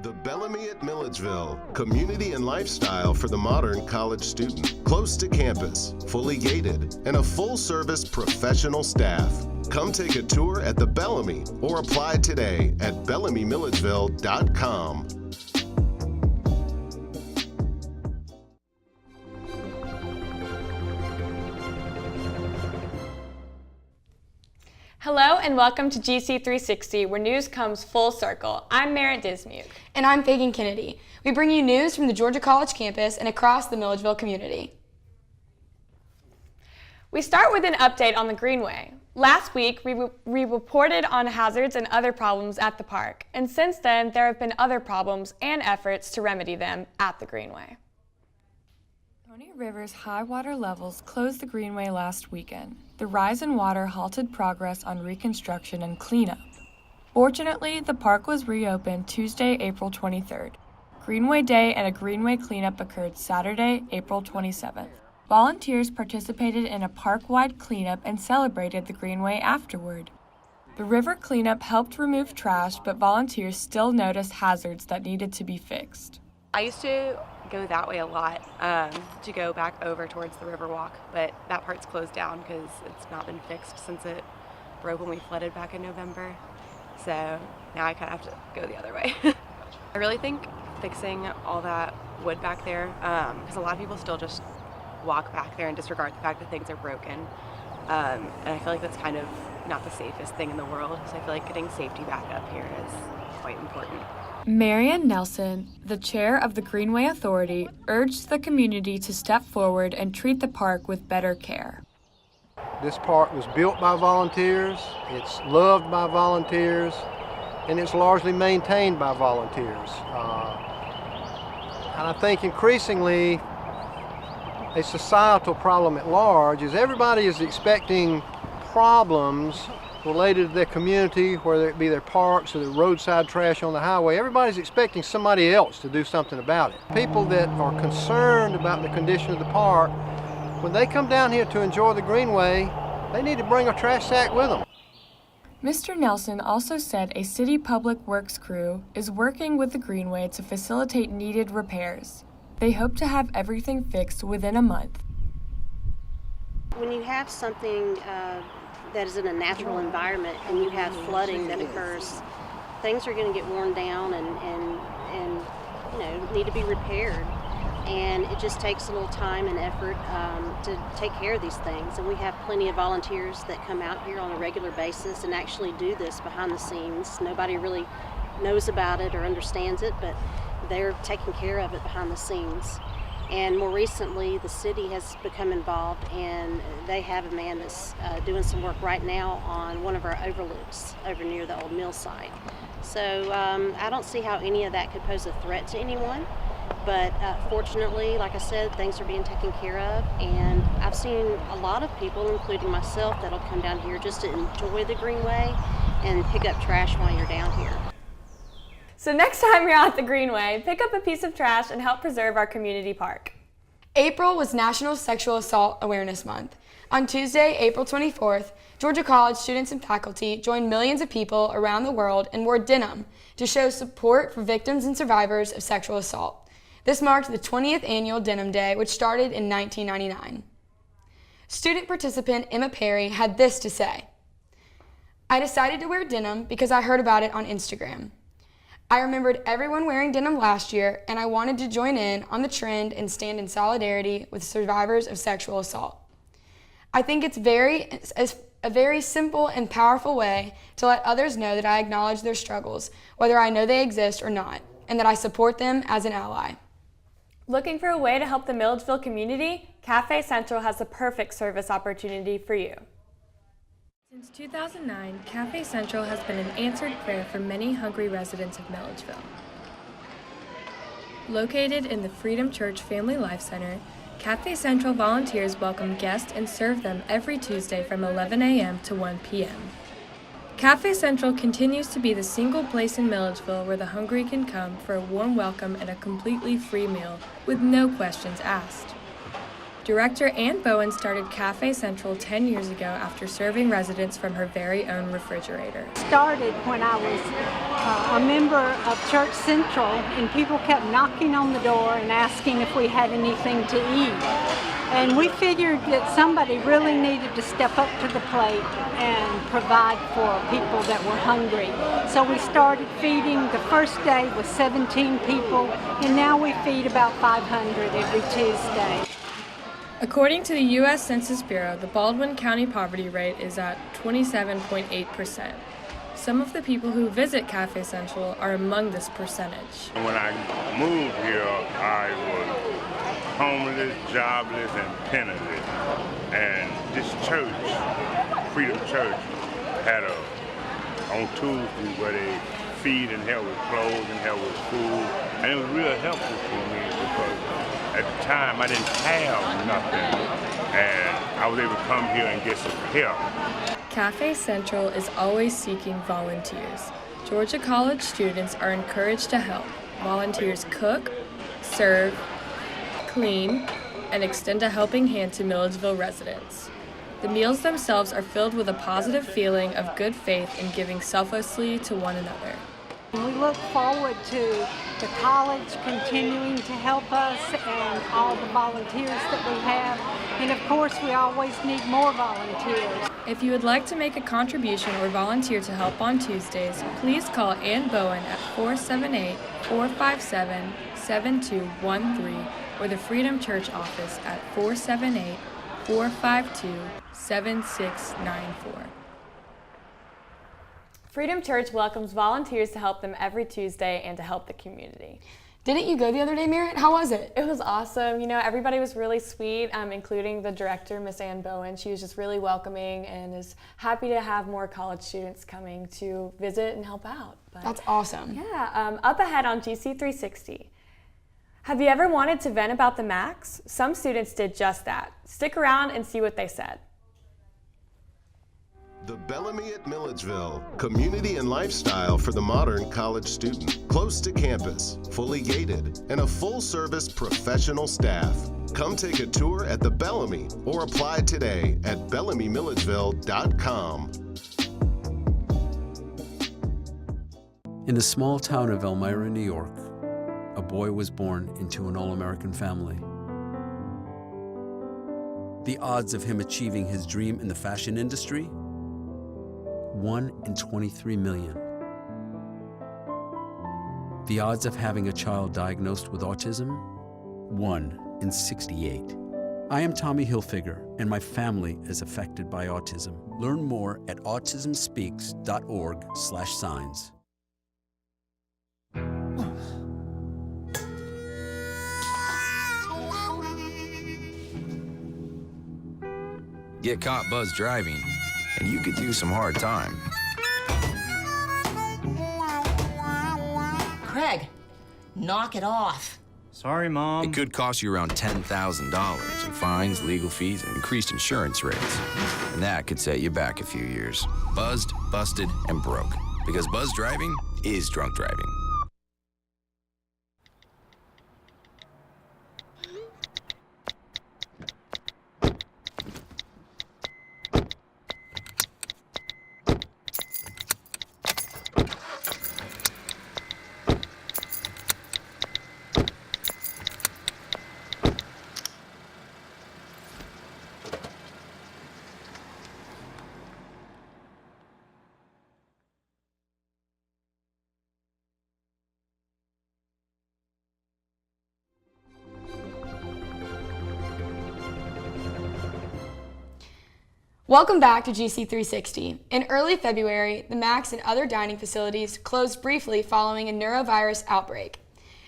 The Bellamy at Milledgeville, community and lifestyle for the modern college student. Close to campus, fully gated, and a full-service professional staff. Come take a tour at the Bellamy or apply today at bellamymilledgeville.com. Hello and welcome to GC360, where news comes full circle. I'm Merritt Dismuke. And I'm Fagan Kennedy. We bring you news from the Georgia College campus and across the Milledgeville community. We start with an update on the Greenway. Last week, we reported on hazards and other problems at the park, and since then, there have been other problems and efforts to remedy them at the Greenway. Pony River's high water levels closed the Greenway last weekend. The rise in water halted progress on reconstruction and cleanup. Fortunately, the park was reopened Tuesday, April 23rd. Greenway Day and a Greenway cleanup occurred Saturday, April 27th. Volunteers participated in a park-wide cleanup and celebrated the Greenway afterward. The river cleanup helped remove trash, but volunteers still noticed hazards that needed to be fixed. I used to go that way a lot to go back over towards the Riverwalk, but that part's closed down because it's not been fixed since it broke when we flooded back in November. So now I kind of have to go the other way. I really think fixing all that wood back there, because a lot of people still just walk back there and disregard the fact that things are broken. And I feel like that's kind of not the safest thing in the world. So I feel like getting safety back up here is quite important. Marian Nelson, the chair of the Greenway Authority, urged the community to step forward and treat the park with better care. This park was built by volunteers, it's loved by volunteers, and it's largely maintained by volunteers. And I think increasingly a societal problem at large is everybody is expecting problems related to their community, whether it be their parks or their roadside trash on the highway. Everybody's expecting somebody else to do something about it. People that are concerned about the condition of the park, when they come down here to enjoy the Greenway, they need to bring a trash sack with them. Mr. Nelson also said a city public works crew is working with the Greenway to facilitate needed repairs. They hope to have everything fixed within a month. When you have something that is in a natural environment and you have flooding that occurs, things are going to get worn down and you know, need to be repaired. And it just takes a little time and effort to take care of these things. And we have plenty of volunteers that come out here on a regular basis and actually do this behind the scenes. Nobody really knows about it or understands it, but they're taking care of it behind the scenes. And more recently, the city has become involved, and they have a man that's doing some work right now on one of our overlooks over near the old mill site. So I don't see how any of that could pose a threat to anyone, but fortunately, like I said, things are being taken care of, and I've seen a lot of people, including myself, that'll come down here just to enjoy the Greenway and pick up trash while you're down here. So next time you're at the Greenway, pick up a piece of trash and help preserve our community park. April was National Sexual Assault Awareness Month. On Tuesday, April 24th, Georgia College students and faculty joined millions of people around the world and wore denim to show support for victims and survivors of sexual assault. This marked the 20th annual Denim Day, which started in 1999. Student participant Emma Perry had this to say: "I decided to wear denim because I heard about it on Instagram. I remembered everyone wearing denim last year, and I wanted to join in on the trend and stand in solidarity with survivors of sexual assault. I think it's a very simple and powerful way to let others know that I acknowledge their struggles, whether I know they exist or not, and that I support them as an ally." Looking for a way to help the Milledgeville community? Cafe Central has the perfect service opportunity for you. Since 2009, Cafe Central has been an answered prayer for many hungry residents of Milledgeville. Located in the Freedom Church Family Life Center, Cafe Central volunteers welcome guests and serve them every Tuesday from 11 a.m. to 1 p.m. Cafe Central continues to be the single place in Milledgeville where the hungry can come for a warm welcome and a completely free meal with no questions asked. Director Ann Bowen started Cafe Central 10 years ago after serving residents from her very own refrigerator. Started when I was a member of Church Central, and people kept knocking on the door and asking if we had anything to eat. And we figured that somebody really needed to step up to the plate and provide for people that were hungry. So we started feeding. The first day was 17 people, and now we feed about 500 every Tuesday. According to the U.S. Census Bureau, the Baldwin County poverty rate is at 27.8%. Some of the people who visit Cafe Central are among this percentage. When I moved here, I was homeless, jobless, and penniless. And this church, Freedom Church, had on Tuesdays where they feed and help with clothes and help with food. And it was real helpful for me because at the time I didn't have nothing. And I was able to come here and get some help. Cafe Central is always seeking volunteers. Georgia College students are encouraged to help. Volunteers cook, serve, clean, and extend a helping hand to Milledgeville residents. The meals themselves are filled with a positive feeling of good faith in giving selflessly to one another. We look forward to the college continuing to help us and all the volunteers that we have. And of course, we always need more volunteers. If you would like to make a contribution or volunteer to help on Tuesdays, please call Ann Bowen at 478-457-7213 or the Freedom Church office at 478-452-7694. Freedom Church welcomes volunteers to help them every Tuesday and to help the community. Didn't you go the other day, Merritt? How was it? It was awesome. You know, everybody was really sweet, including the director, Miss Ann Bowen. She was just really welcoming and is happy to have more college students coming to visit and help out. But, that's awesome. Yeah, up ahead on GC360. Have you ever wanted to vent about the Max? Some students did just that. Stick around and see what they said. The Bellamy at Milledgeville, community and lifestyle for the modern college student. Close to campus, fully gated, and a full-service professional staff. Come take a tour at the Bellamy or apply today at bellamymilledgeville.com. In the small town of Elmira, New York, a boy was born into an all-American family. The odds of him achieving his dream in the fashion industry? 1 in 23 million. The odds of having a child diagnosed with autism? 1 in 68. I am Tommy Hilfiger, and my family is affected by autism. Learn more at autismspeaks.org/signs. Get caught buzz driving, and you could do some hard time. Craig, knock it off. Sorry, Mom. It could cost you around $10,000 in fines, legal fees, and increased insurance rates. And that could set you back a few years. Buzzed, busted, and broke. Because buzz driving is drunk driving. Welcome back to GC360. In early February, the Max and other dining facilities closed briefly following a neurovirus outbreak.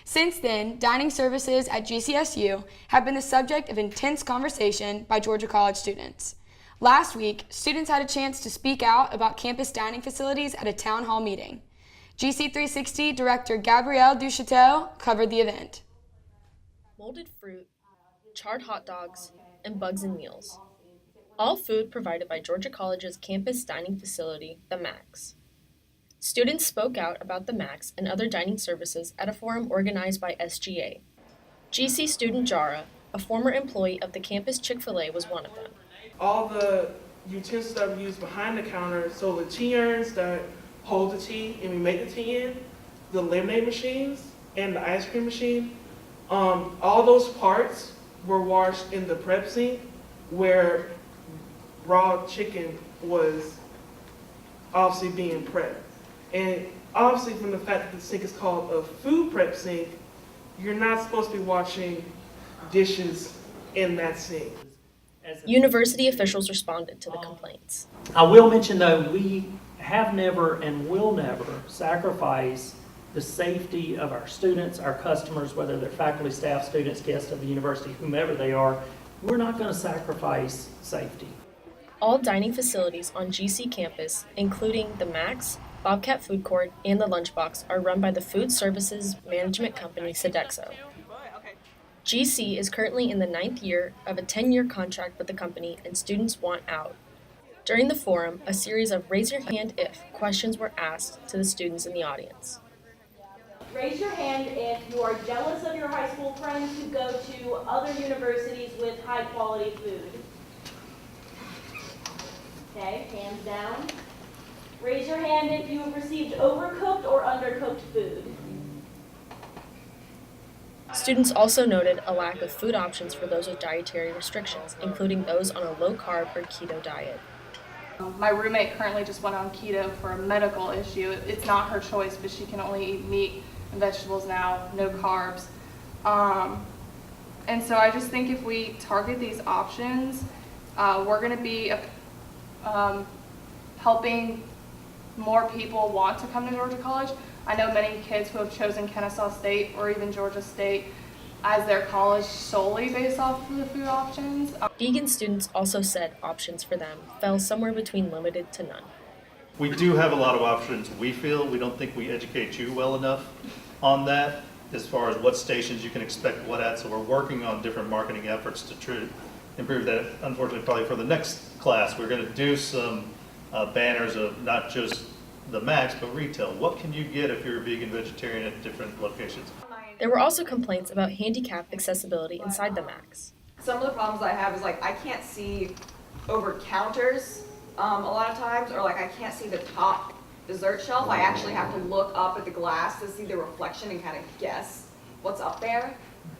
Since then, dining services at GCSU have been the subject of intense conversation by Georgia College students. Last week, students had a chance to speak out about campus dining facilities at a town hall meeting. GC360 Director Gabrielle Duchateau covered the event. Molded fruit, charred hot dogs, and bugs and meals. All food provided by Georgia College's campus dining facility, the Max. Students spoke out about the Max and other dining services at a forum organized by SGA. GC student Jara, A former employee of the campus Chick-fil-A was one of them. All the utensils that we use behind the counter, so the tea urns that hold the tea and we make the tea in, the lemonade machines, and the ice cream machine, all those parts were washed in the prep sink where raw chicken was obviously being prepped. And obviously from the fact that the sink is called a food prep sink, you're not supposed to be washing dishes in that sink. University officials responded to the complaints. I will mention though, we have never and will never sacrifice the safety of our students, our customers, whether they're faculty, staff, students, guests of the university, whomever they are. We're not going to sacrifice safety. All dining facilities on GC campus, including the Max, Bobcat Food Court, and the Lunchbox, are run by the food services management company Sodexo. GC is currently in the 9th year of a 10-year contract with the company, and students want out. During the forum, a series of raise your hand if questions were asked to the students in the audience. Raise your hand if you are jealous of your high school friends who go to other universities with high quality food. Okay, hands down. Raise your hand if you have received overcooked or undercooked food. Students also noted a lack of food options for those with dietary restrictions, including those on a low-carb or keto diet. My roommate currently just went on keto for a medical issue. It's not her choice, but she can only eat meat and vegetables now, no carbs. And so I just think if we target these options, we're going to be helping more people want to come to Georgia College. I know many kids who have chosen Kennesaw State or even Georgia State as their college solely based off of the food options. Vegan students also said options for them fell somewhere between limited to none. We do have a lot of options. We feel we don't think we educate you well enough on that as far as what stations you can expect what at. So we're working on different marketing efforts to try to improve that. Unfortunately, probably for the next class, we're going to do some banners of not just the Max, but retail. What can you get if you're a vegan vegetarian at different locations? There were also complaints about handicap accessibility inside the Max. Some of the problems I have is like I can't see over counters a lot of times, or like I can't see the top dessert shelf. I actually have to look up at the glass to see the reflection and kind of guess what's up there.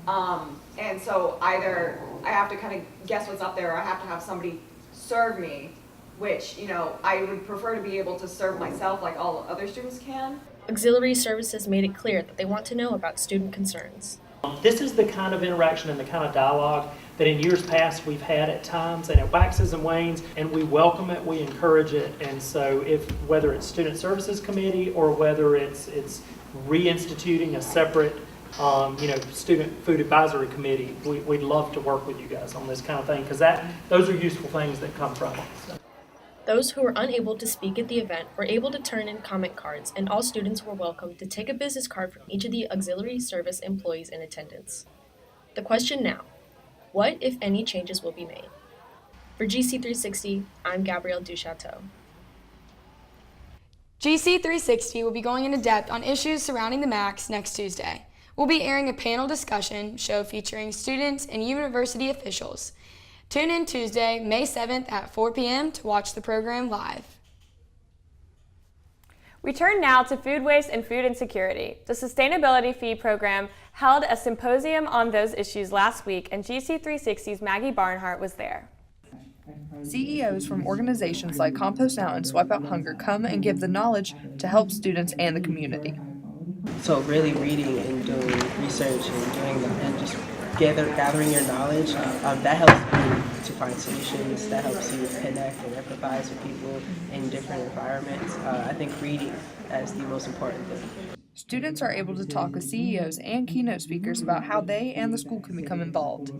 And so either I have to kind of guess what's up there, or I have to have somebody serve me, which, you know, I would prefer to be able to serve myself like all other students can. Auxiliary services made it clear that they want to know about student concerns. This is the kind of interaction and the kind of dialogue that in years past we've had at times, and it waxes and wanes, and we welcome it, we encourage it. And so whether it's Student Services Committee or whether it's reinstituting a separate Student Food Advisory Committee, we'd love to work with you guys on this kind of thing, because those are useful things that come from it. So. Those who were unable to speak at the event were able to turn in comment cards, and all students were welcome to take a business card from each of the auxiliary service employees in attendance. The question now, what, if any, changes will be made? For GC360, I'm Gabrielle Duchateau. GC360 will be going into depth on issues surrounding the Max next Tuesday. We'll be airing a panel discussion show featuring students and university officials. Tune in Tuesday, May 7th at 4 p.m. to watch the program live. We turn now to food waste and food insecurity. The Sustainability Fee Program held a symposium on those issues last week, and GC360's Maggie Barnhart was there. CEOs from organizations like Compost Now and Swipe Out Hunger come and give the knowledge to help students and the community. So really reading and doing research and doing and just gathering your knowledge, that helps you to find solutions, that helps you connect and empathize with people in different environments. I think reading is the most important thing. Students are able to talk with CEOs and keynote speakers about how they and the school can become involved.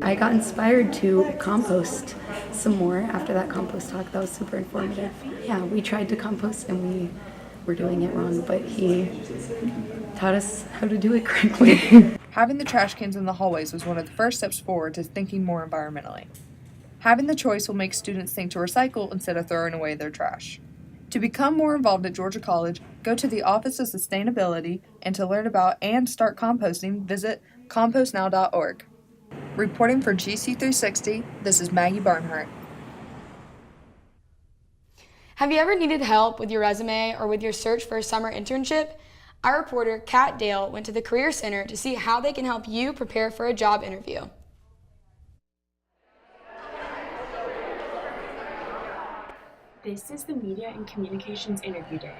I got inspired to compost some more after that compost talk. That was super informative. Yeah, we tried to compost and we were doing it wrong, but he taught us how to do it correctly. Having the trash cans in the hallways was one of the first steps forward to thinking more environmentally. Having the choice will make students think to recycle instead of throwing away their trash. To become more involved at Georgia College, go to the Office of Sustainability, and to learn about and start composting, visit compostnow.org. Reporting for GC360, this is Maggie Barnhart. Have you ever needed help with your resume or with your search for a summer internship? Our reporter, Kat Dale, went to the Career Center to see how they can help you prepare for a job interview. This is the Media and Communications Interview Day,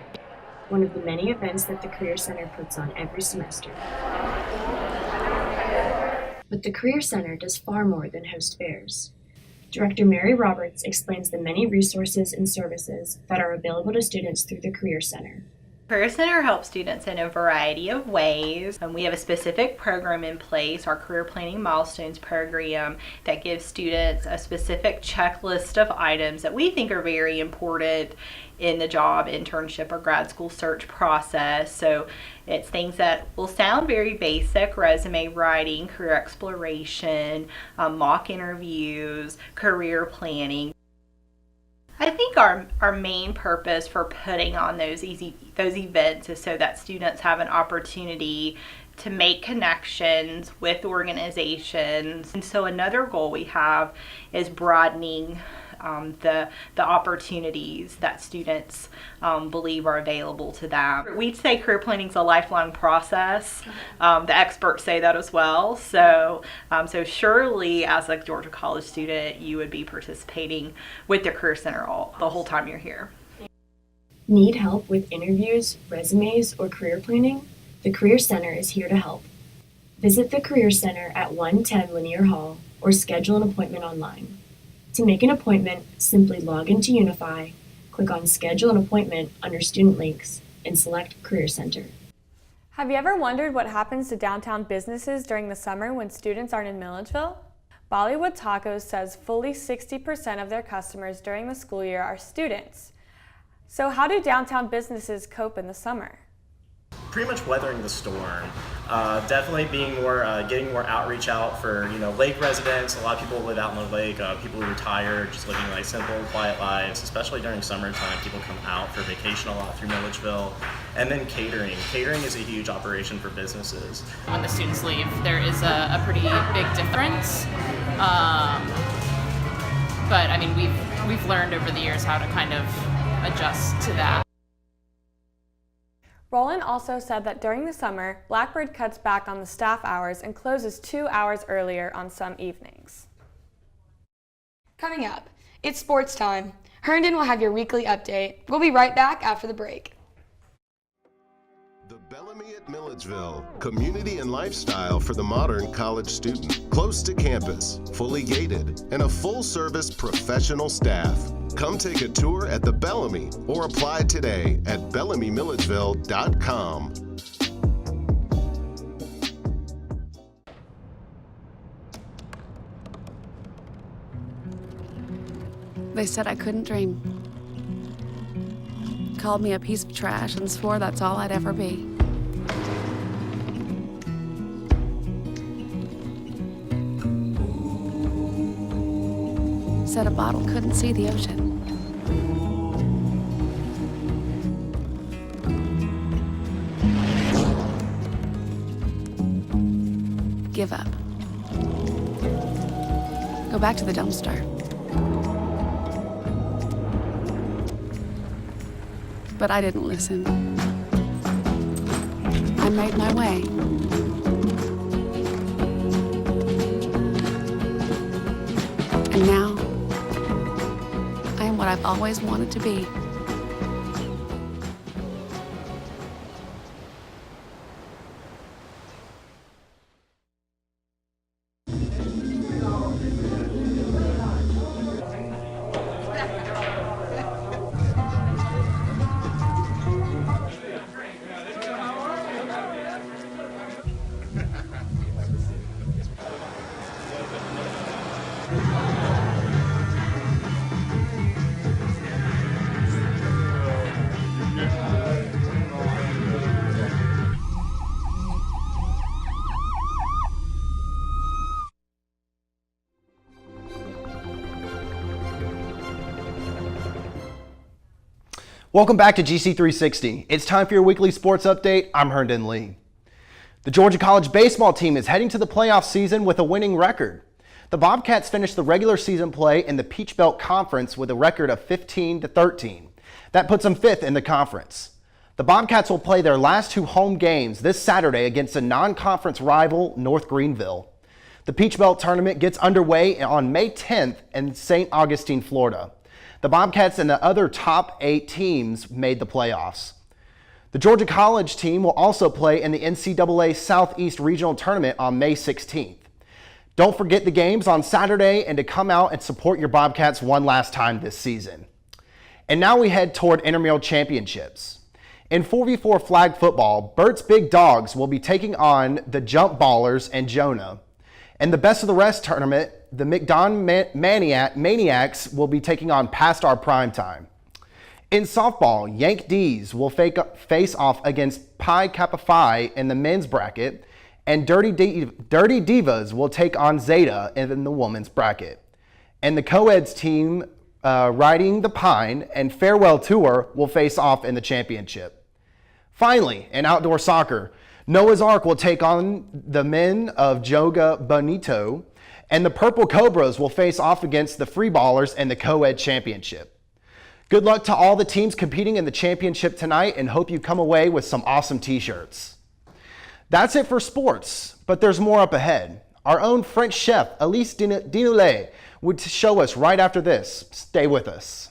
one of the many events that the Career Center puts on every semester. But the Career Center does far more than host fairs. Director Mary Roberts explains the many resources and services that are available to students through the Career Center. Career Center helps students in a variety of ways. We have a specific program in place, our Career Planning Milestones program, that gives students a specific checklist of items that we think are very important in the job, internship, or grad school search process. So it's things that will sound very basic: resume writing, career exploration, mock interviews, career planning. I think our main purpose for putting on those events is so that students have an opportunity to make connections with organizations. And so another goal we have is broadening the opportunities that students believe are available to them. We'd say career planning is a lifelong process. The experts say that as well. So surely as a Georgia College student, you would be participating with the Career Center the whole time you're here. Need help with interviews, resumes, or career planning? The Career Center is here to help. Visit the Career Center at 110 Lanier Hall or schedule an appointment online. To make an appointment, simply log into Unify, click on Schedule an Appointment under Student Links, and select Career Center. Have you ever wondered what happens to downtown businesses during the summer when students aren't in Milledgeville? Bollywood Tacos says fully 60% of their customers during the school year are students. So how do downtown businesses cope in the summer? Pretty much weathering the storm. Definitely being more, getting more outreach out for lake residents. A lot of people live out on the lake. People who retire, just living like simple, quiet lives. Especially during summertime, people come out for vacation a lot through Milledgeville. And then catering. Catering is a huge operation for businesses. When the students leave, there is a pretty big difference. But I mean, we've learned over the years how to kind of adjust to that. Roland also said that during the summer, Blackbird cuts back on the staff hours and closes 2 hours earlier on some evenings. Coming up, it's sports time. Herndon will have your weekly update. We'll be right back after the break. The Bellamy at Milledgeville, community and lifestyle for the modern college student. Close to campus, fully gated, and a full-service professional staff. Come take a tour at the Bellamy or apply today at bellamymilledgeville.com. They said I couldn't dream. Called me a piece of trash and swore that's all I'd ever be. Said a bottle couldn't see the ocean. Give up. Go back to the dumpster. But I didn't listen. I made my way. And now, I am what I've always wanted to be. Welcome back to GC360. It's time for your weekly sports update. I'm Herndon Lee. The Georgia College baseball team is heading to the playoff season with a winning record. The Bobcats finished the regular season play in the Peach Belt Conference with a record of 15-13. That puts them 5th in the conference. The Bobcats will play their last 2 home games this Saturday against a non-conference rival, North Greenville. The Peach Belt tournament gets underway on May 10th in St. Augustine, Florida. The Bobcats and the other top 8 teams made the playoffs. The Georgia College team will also play in the NCAA Southeast Regional Tournament on May 16th. Don't forget the games on Saturday and to come out and support your Bobcats one last time this season. And now we head toward intramural championships. In 4v4 flag football, Bert's Big Dogs will be taking on the Jump Ballers and Jonah. In the Best of the Rest tournament, the McDon Maniacs will be taking on Past Our Prime Time. In softball, Yank D's will face off against Pi Kappa Phi in the men's bracket, and Dirty Divas will take on Zeta in the women's bracket. And the co-eds team riding the Pine and Farewell Tour will face off in the championship. Finally, in outdoor soccer, Noah's Ark will take on the men of Joga Bonito, and the Purple Cobras will face off against the Free Ballers in the co-ed championship. Good luck to all the teams competing in the championship tonight, and hope you come away with some awesome t-shirts. That's it for sports, but there's more up ahead. Our own French chef, Elise Dinoulet, would show us right after this. Stay with us.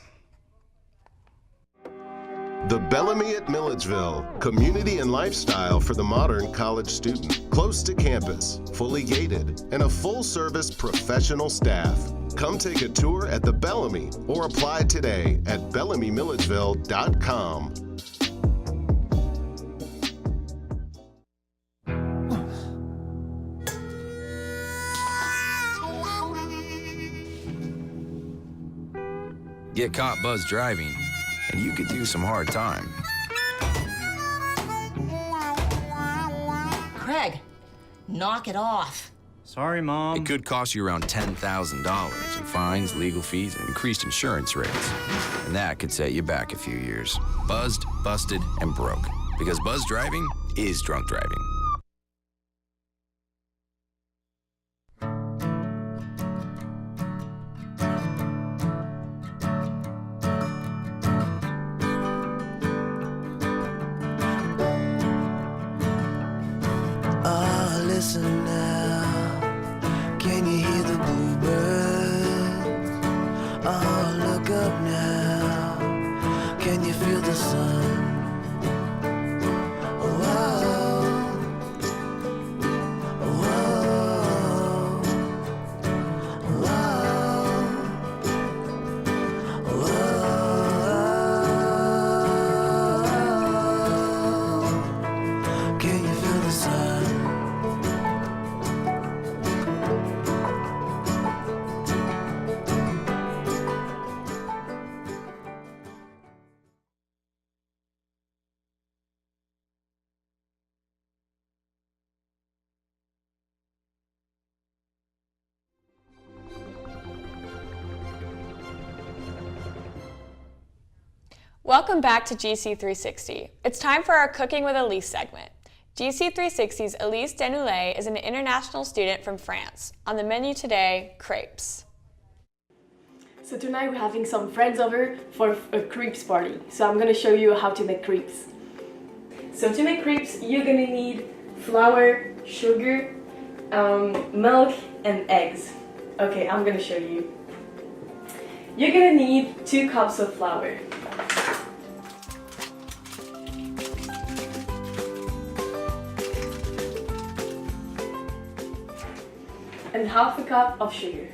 The Bellamy at Milledgeville, community and lifestyle for the modern college student. Close to campus, fully gated, and a full-service professional staff. Come take a tour at the Bellamy or apply today at bellamymilledgeville.com. Get caught buzz driving, and you could do some hard time. Craig, knock it off. Sorry, Mom. It could cost you around $10,000 in fines, legal fees, and increased insurance rates. And that could set you back a few years. Buzzed, busted, and broke. Because buzz driving is drunk driving. Listen now, can you hear the bluebirds? Oh, look up now, can you feel the sun? Whoa, whoa, whoa, whoa. Can you feel the sun? Welcome back to GC360. It's time for our Cooking with Elise segment. GC360's Elise Dinoulet is an international student from France. On the menu today, crepes. So tonight we're having some friends over for a crepes party. So I'm gonna show you how to make crepes. So to make crepes, you're gonna need flour, sugar, milk, and eggs. Okay, I'm gonna show you. You're gonna need 2 cups of flour. And half a cup of sugar.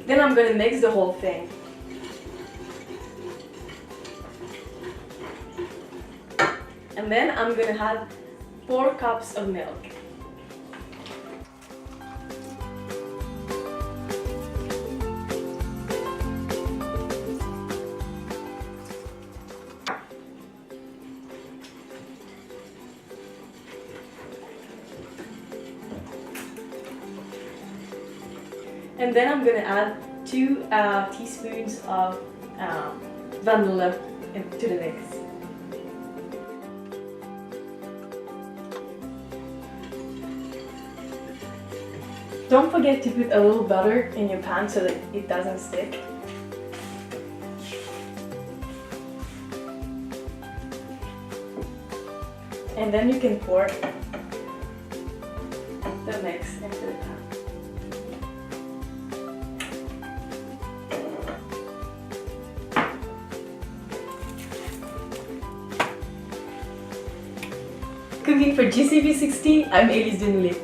Then I'm gonna mix the whole thing. And then I'm gonna add 4 cups of milk. And then I'm gonna add 2 teaspoons of vanilla into the mix. Don't forget to put a little butter in your pan so that it doesn't stick. And then you can pour the mix into the pan. Cooking for GC360, I'm Elise Denoulet.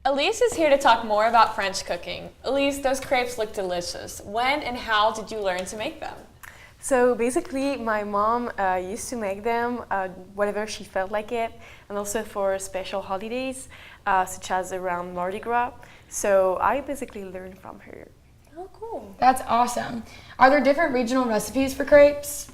Elise is here to talk more about French cooking. Elise, those crepes look delicious. When and how did you learn to make them? So basically, my mom used to make them whenever she felt like it, and also for special holidays, such as around Mardi Gras. So I basically learned from her. Oh, cool. That's awesome. Are there different regional recipes for crepes?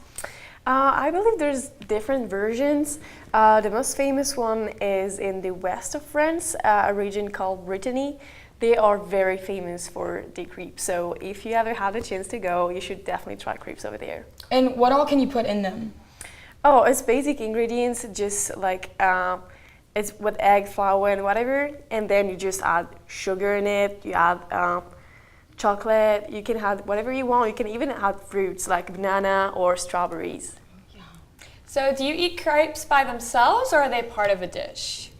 I believe there's different versions. The most famous one is in the west of France, a region called Brittany. They are very famous for the crepes. So if you ever have a chance to go, you should definitely try crepes over there. And what all can you put in them? Oh, it's basic ingredients, just like it's with egg, flour, and whatever. And then you just add sugar in it. You add chocolate. You can add whatever you want. You can even add fruits like banana or strawberries. So do you eat crepes by themselves or are they part of a dish?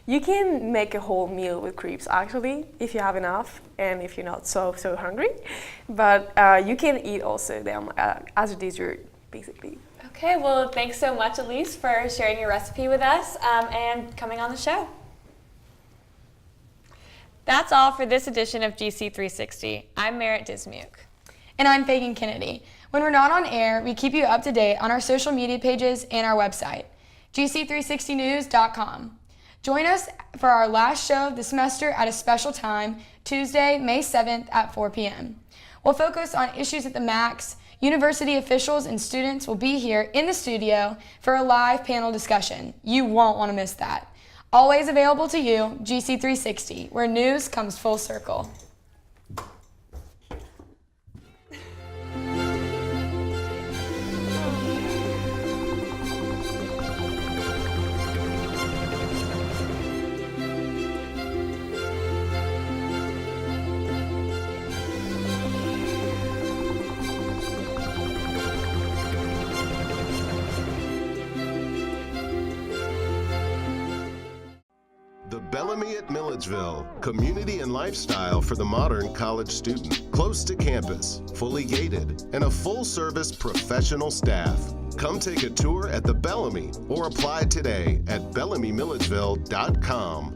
You can make a whole meal with crepes actually, if you have enough and if you're not so hungry. But you can eat also them as a dessert, basically. Okay, well, thanks so much, Elise, for sharing your recipe with us and coming on the show. That's all for this edition of GC360. I'm Merritt Dismuke. And I'm Fagan Kennedy. When we're not on air, we keep you up to date on our social media pages and our website, GC360news.com. Join us for our last show of the semester at a special time, Tuesday, May 7th at 4 p.m. We'll focus on issues at the Max. University officials and students will be here in the studio for a live panel discussion. You won't want to miss that. Always available to you, GC360, where news comes full circle. The Bellamy at Milledgeville, community and lifestyle for the modern college student. Close to campus, fully gated, and a full-service professional staff. Come take a tour at the Bellamy or apply today at bellamymilledgeville.com.